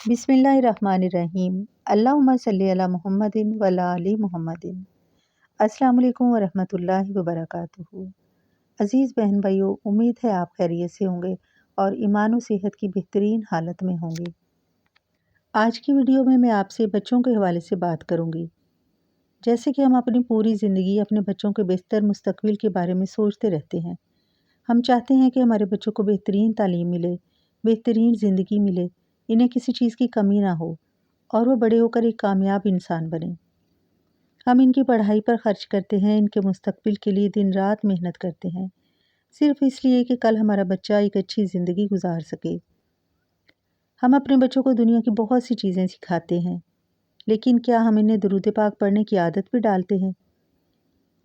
बिस्मिल्लाहिर्रहमानिर्रहीम। अल्लाहुम्मा सल्ली अला मुहम्मदिन व अला आलि मुहम्मदिन। अस्सलामु अलैकुम व रहमतुल्लाहि व बरकातुहू। अज़ीज़ बहन भाइयों, उम्मीद है आप खैरियत से होंगे और ईमान और सेहत की बेहतरीन हालत में होंगे। आज की वीडियो में मैं आपसे बच्चों के हवाले से बात करूंगी। जैसे कि हम अपनी पूरी ज़िंदगी अपने बच्चों के बेहतर मुस्तकबिल के बारे में सोचते रहते हैं। हम चाहते हैं कि हमारे बच्चों को बेहतरीन तालीम मिले, बेहतरीन ज़िंदगी मिले, इन्हें किसी चीज़ की कमी ना हो और वो बड़े होकर एक कामयाब इंसान बने। हम इनकी पढ़ाई पर ख़र्च करते हैं, इनके मुस्तकबिल के लिए दिन रात मेहनत करते हैं, सिर्फ़ इसलिए कि कल हमारा बच्चा एक अच्छी ज़िंदगी गुजार सके। हम अपने बच्चों को दुनिया की बहुत सी चीज़ें सिखाते हैं, लेकिन क्या हम इन्हें दुरूद पाक पढ़ने की आदत भी डालते हैं?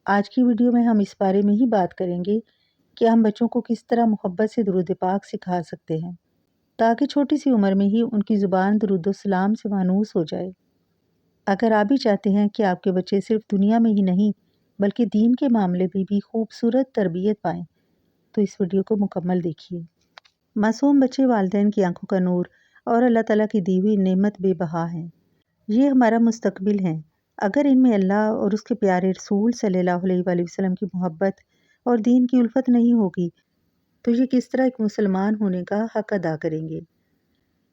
आज की वीडियो में हम इस बारे में ही बात करेंगे कि हम बच्चों को किस तरह मोहब्बत से दुरूद पाक सिखा सकते हैं, ताकि छोटी सी उम्र में ही उनकी ज़ुबान दुरूद सलाम से मानूस हो जाए। अगर आप भी चाहते हैं कि आपके बच्चे सिर्फ दुनिया में ही नहीं बल्कि दीन के मामले में भी खूबसूरत तरबियत पाएँ, तो इस वीडियो को मुकम्मल देखिए। मासूम बच्चे वालिदैन की आंखों का नूर और अल्लाह ताला की दी हुई नेमत बेबहा हैं। ये हमारा मुस्तकबिल हैं। अगर इनमें अल्लाह और उसके प्यारे रसूल सल्लल्लाहु अलैहि वसल्लम की मोहब्बत और दीन की उल्फत नहीं होगी, तो ये किस तरह एक मुसलमान होने का हक अदा करेंगे।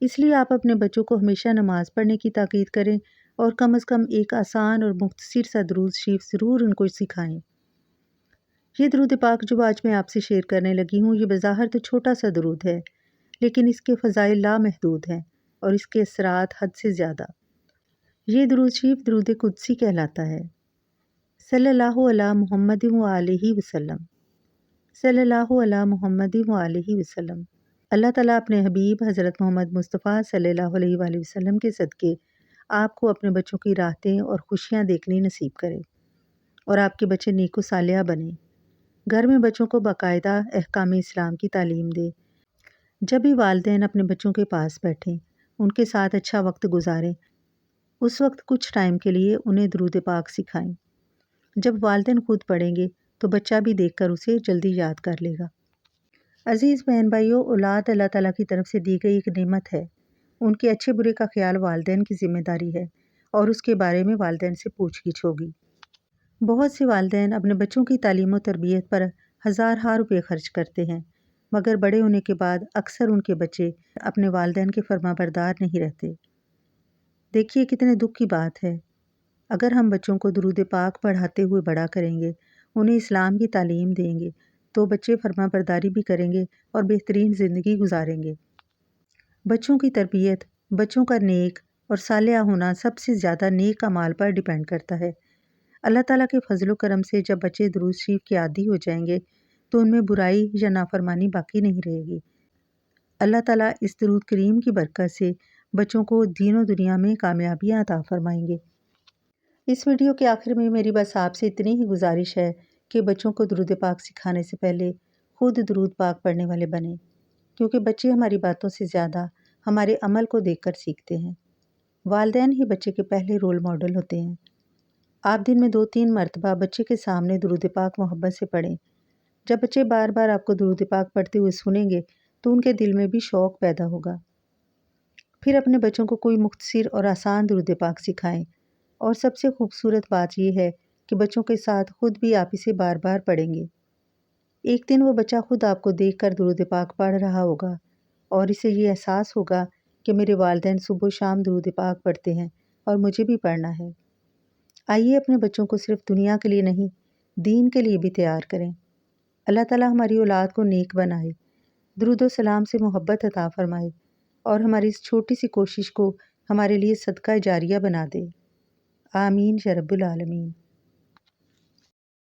इसलिए आप अपने बच्चों को हमेशा नमाज पढ़ने की ताकीद करें और कम से कम एक आसान और मुख्तसर सा दुरूद शरीफ ज़रूर उनको सिखाएं। ये दुरूद पाक जो आज मैं आपसे शेयर करने लगी हूँ, ये बज़ाहिर तो छोटा सा दुरूद है, लेकिन इसके फ़ज़ाइल लामहदूद हैं और इसके असरात हद से ज़्यादा। ये दुरूद शरीफ दुरूद कुदसी कहलाता है। सल्लल्लाहु अला मुहम्मदिन व आलिहि वसल्लम, सल्लल्लाहु अला मुहम्मदिन व आलिहि वसल्लम। अल्लाह ताला अपने हबीब हज़रत मोहम्मद मुस्तफ़ा सल्लल्लाहु अलैहि वसल्लम के सदक़े आपको अपने बच्चों की राहतें और खुशियाँ देखनी नसीब करे और आपके बच्चे नेक व सालिह बने। घर में बच्चों को बाकायदा अहकाम इस्लाम की तालीम दे। जब भी वालिदैन अपने बच्चों के पास बैठें, उनके साथ अच्छा वक्त गुजारें, उस वक्त कुछ टाइम के लिए उन्हें दुरूद पाक सिखाएं। जब वालिदैन खुद पढ़ेंगे तो बच्चा भी देखकर उसे जल्दी याद कर लेगा। अज़ीज़ बहन भाइयों, औलाद अल्लाह ताला की तरफ से दी गई एक नेमत है। उनके अच्छे बुरे का ख्याल वालिदैन की ज़िम्मेदारी है और उसके बारे में वालिदैन से पूछ-गिछ होगी। बहुत से वालिदैन अपने बच्चों की तालीम और तरबियत पर हज़ार रुपये खर्च करते हैं, मगर बड़े होने के बाद अक्सर उनके बच्चे अपने वालिदैन के फरमाबरदार नहीं रहते। देखिए कितने दुख की बात है। अगर हम बच्चों को दुरूद पाक पढ़ाते हुए बड़ा करेंगे, उन्हें इस्लाम की तालीम देंगे, तो बच्चे फरमाबरदारी भी करेंगे और बेहतरीन ज़िंदगी गुजारेंगे। बच्चों की तरबियत, बच्चों का नेक और सालिह होना सबसे ज़्यादा नेक अमाल पर डिपेंड करता है। अल्लाह ताला के फजल करम से जब बच्चे दुरूद शरीफ के आदी हो जाएंगे, तो उनमें बुराई या नाफरमानी बाकी नहीं रहेगी। अल्लाह ताला इस दुरूद करीम की बरकत से बच्चों को दीनों दुनिया में कामयाबियाँ अता फरमाएंगे। इस वीडियो के आखिर में मेरी बस आपसे इतनी ही गुजारिश है कि बच्चों को दुरूद पाक सिखाने से पहले खुद दुरूद पाक पढ़ने वाले बने, क्योंकि बच्चे हमारी बातों से ज़्यादा हमारे अमल को देखकर सीखते हैं। वालिदैन ही बच्चे के पहले रोल मॉडल होते हैं। आप दिन में 2-3 मरतबा बच्चे के सामने दुरूद पाक मोहब्बत से पढ़ें। जब बच्चे बार बार आपको दुरूद पाक पढ़ते हुए सुनेंगे, तो उनके दिल में भी शौक़ पैदा होगा। फिर अपने बच्चों को कोई मुख्तसर और आसान दुरूद पाक सिखाएं। और सबसे खूबसूरत बात यह है कि बच्चों के साथ खुद भी आप इसे बार बार पढ़ेंगे। एक दिन वो बच्चा खुद आपको देखकर दुरूद पाक पढ़ रहा होगा और इसे ये एहसास होगा कि मेरे वालिदैन सुबह शाम दुरूद पाक पढ़ते हैं और मुझे भी पढ़ना है। आइए अपने बच्चों को सिर्फ दुनिया के लिए नहीं, दीन के लिए भी तैयार करें। अल्लाह ताला हमारी औलाद को नेक बनाए, दुरूद सलाम से मोहब्बत अता फरमाए और हमारी इस छोटी सी कोशिश को हमारे लिए सदका जारिया बना दे। आमीन या रब्बुल आलमीन।